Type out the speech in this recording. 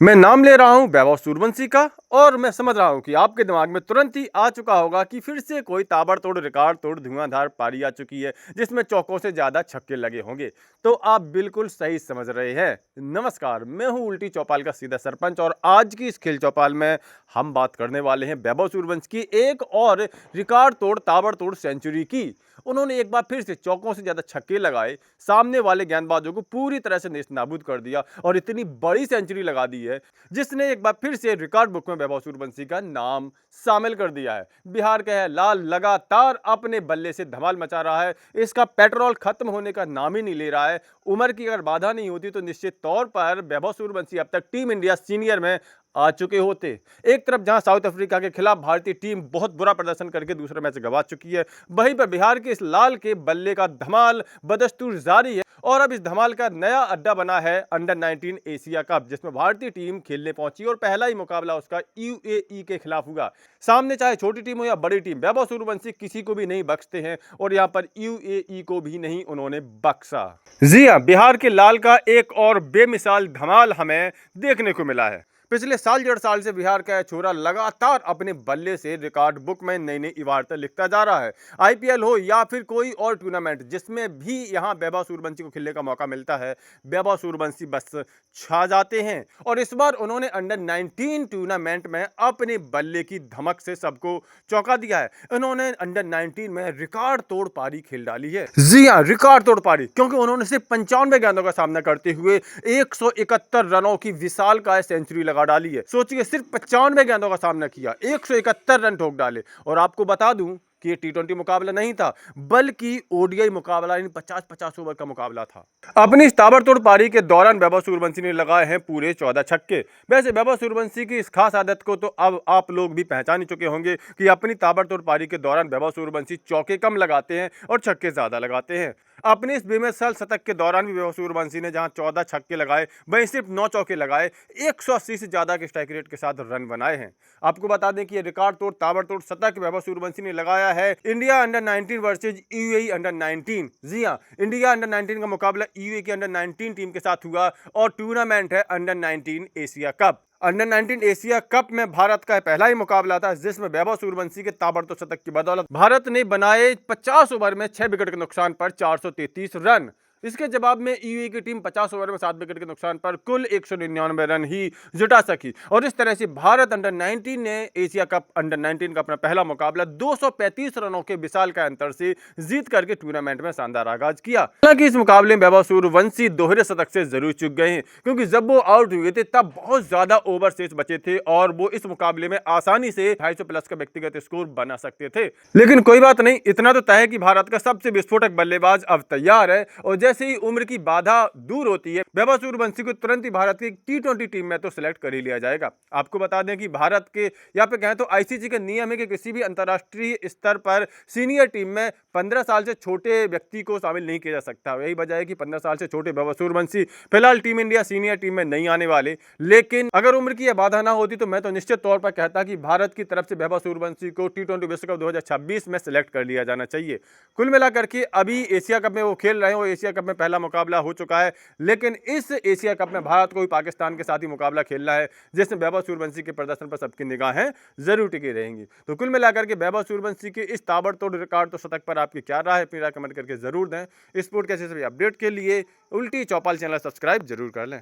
मैं नाम ले रहा हूं वैभव सूर्यवंशी का और मैं समझ रहा हूं कि आपके दिमाग में तुरंत ही आ चुका होगा कि फिर से कोई ताबड़तोड़ रिकॉर्ड तोड़ धुआंधार पारी आ चुकी है जिसमें चौकों से ज्यादा छक्के लगे होंगे। तो आप बिल्कुल सही समझ रहे हैं। नमस्कार, मैं हूं उल्टी चौपाल का सीधा सरपंच और आज की इस खेल चौपाल में हम बात करने वाले हैं वैभव सूर्यवंशी की एक और रिकॉर्ड तोड़ ताबड़तोड़ सेंचुरी की। उन्होंने एक बार फिर से चौकों से ज्यादा छक्के लगाए, सामने वाले गेंदबाजों को पूरी तरह से नेस्तनाबूद कर दिया और इतनी बड़ी सेंचुरी लगा दी है जिसने एक बार फिर से रिकॉर्ड बुक में वैभव सूर्यवंशी का नाम शामिल कर दिया है। बिहार का है लाल लगातार अपने बल्ले से धमाल मचा रहा है। इसका पेट्रोल खत्म होने का नाम ही नहीं ले रहा है। उम्र की अगर बाधा नहीं होती तो निश्चित तौर पर वैभव सूर्यवंशी अब तक टीम इंडिया सीनियर में आ चुके होते। एक तरफ जहां साउथ अफ्रीका के खिलाफ भारतीय टीम बहुत बुरा प्रदर्शन करके दूसरा मैच गंवा चुकी है, वहीं पर बिहार के इस लाल के बल्ले का धमाल बदस्तूर जारी है और अब इस धमाल का नया अड्डा बना है अंडर 19 एशिया कप, जिसमें भारतीय टीम खेलने पहुंची और पहला ही मुकाबला उसका यूएई के खिलाफ हुआ। सामने चाहे छोटी टीम हो या बड़ी टीम, वैभव सूर्यवंशी किसी को भी नहीं बख्शते हैं और यहां पर यूएई को भी नहीं उन्होंने बख्शा। जी हां, बिहार के लाल का एक और बेमिसाल धमाल हमें देखने को मिला है। पिछले साल 1.5 साल से बिहार का छोरा लगातार अपने बल्ले से रिकॉर्ड बुक में नई नई इबारतें लिखता जा रहा है। आईपीएल हो या फिर कोई और टूर्नामेंट जिसमें भी यहां वैभव सूर्यवंशी को खेलने का मौका मिलता है, वैभव सूर्यवंशी बस छा जाते हैं। और इस बार उन्होंने अंडर 19 टूर्नामेंट में अपने बल्ले की धमक से सबको चौंका दिया है। उन्होंने अंडर 19 में रिकॉर्ड तोड़ पारी खेल डाली है। जी हाँ, रिकॉर्ड तोड़ पारी, क्योंकि उन्होंने सिर्फ 95 गेंदों का सामना करते हुए 171 रनों की विशाल का सेंचुरी लगा डाली है। सोचिए, सिर्फ 95 गेंदों का सामना किया, 171 रन ठोक डाले। और आपको बता दूं कि ये टी20 मुकाबला नहीं था, बल्कि ओडीआई मुकाबला, इन 50-50 ओवर का मुकाबला था। अपनी इस ताबड़तोड़ पारी के दौरान वैभव सूर्यवंशी ने लगाए हैं पूरे 14 छक्के। वैसे वैभव सूर्यवंशी की इस खास आदत को तो अब आप लोग भी पहचान ही चुके होंगे कि अपनी ताबड़तोड़ पारी के दौरान वैभव सूर्यवंशी चौके कम लगाते हैं और छक्के ज्यादा लगाते हैं। अपने इस बेमिसाल शतक के दौरान भी वैभव सूर्यवंशी ने जहां 14 छक्के लगाए, वहीं सिर्फ 9 चौके लगाए, 180 से ज्यादा के स्ट्राइक रेट के साथ रन बनाए हैं। आपको बता दें कि ये रिकॉर्ड तोड़ ताबड़तोड़ शतक वैभव सूर्यवंशी ने लगाया है India under 19 versus UAE under 19। जी हां, इंडिया अंडर 19 का मुकाबला यूएई की अंडर 19 टीम के साथ हुआ और टूर्नामेंट है under 19 Asia cup. Under 19 Asia cup में भारत का पहला ही मुकाबला था जिसमें वैभव सूर्यवंशी के ताबड़तोड़ शतक की बदौलत भारत ने बनाए 50 ओवर में 6 विकेट के नुकसान पर 433 रन। इसके जवाब में यूएई की टीम 50 ओवर में 7 विकेट के नुकसान पर कुल 199 रन ही जुटा सकी और इस तरह से भारत अंडर 19 ने एशिया कप अंडर 19 का अपना पहला मुकाबला 235 रनों के विशाल का अंतर से जीत करके टूर्नामेंट में शानदार आगाज किया। हालांकि इस मुकाबले में वैभव सूर्यवंशी दोहरे शतक से जरूर चूक गए हैं, क्योंकि जब वो आउट हुए थे तब बहुत ज्यादा ओवर शेष बचे थे और वो इस मुकाबले में आसानी से 250 प्लस का व्यक्तिगत स्कोर बना सकते थे। लेकिन कोई बात नहीं, इतना तो तय है कि भारत का सबसे विस्फोटक बल्लेबाज अब तैयार है और जैसे ही उम्र की बाधा दूर होती है, वैभव सूर्यवंशी को तुरंत ही भारत की टी20 टीम में तो सिलेक्ट कर ही लिया जाएगा। आपको बता दें कि भारत के यहाँ पे कहें तो आईसीसी का नियम है कि किसी भी अंतरराष्ट्रीय स्तर पर सीनियर टीम में 15 साल से छोटे व्यक्ति को शामिल नहीं किया जा सकता। यही वजह है कि 15 साल से छोटे वैभव सूर्यवंशी फिलहाल टीम इंडिया सीनियर टीम में नहीं आने वाले। लेकिन अगर उम्र की यह बाधा ना होती तो मैं तो निश्चित तौर पर कहता कि भारत की तरफ से वैभव सूर्यवंशी को टी20 विश्व कप 2026 में सिलेक्ट कर लिया जाना चाहिए। कुल मिलाकर के अभी एशिया कप में वो खेल रहे हैं, वो एशिया कप में पहला मुकाबला हो चुका है, लेकिन इस एशिया कप में भारत को भी पाकिस्तान के साथ ही मुकाबला खेलना है, जिसमें वैभव सूर्यवंशी के प्रदर्शन पर सबकी निगाहें जरूर टिकी रहेंगी। तो कुल मिलाकर के वैभव सूर्यवंशी के इस ताबड़तोड़ रिकॉर्ड तो शतक पर आपकी क्या राय है, अपनी राय कमेंट करके जरूर दें। स्पोर्ट के ऐसे सभी अपडेट के लिए उल्टी चौपाल चैनल सब्सक्राइब जरूर कर लें।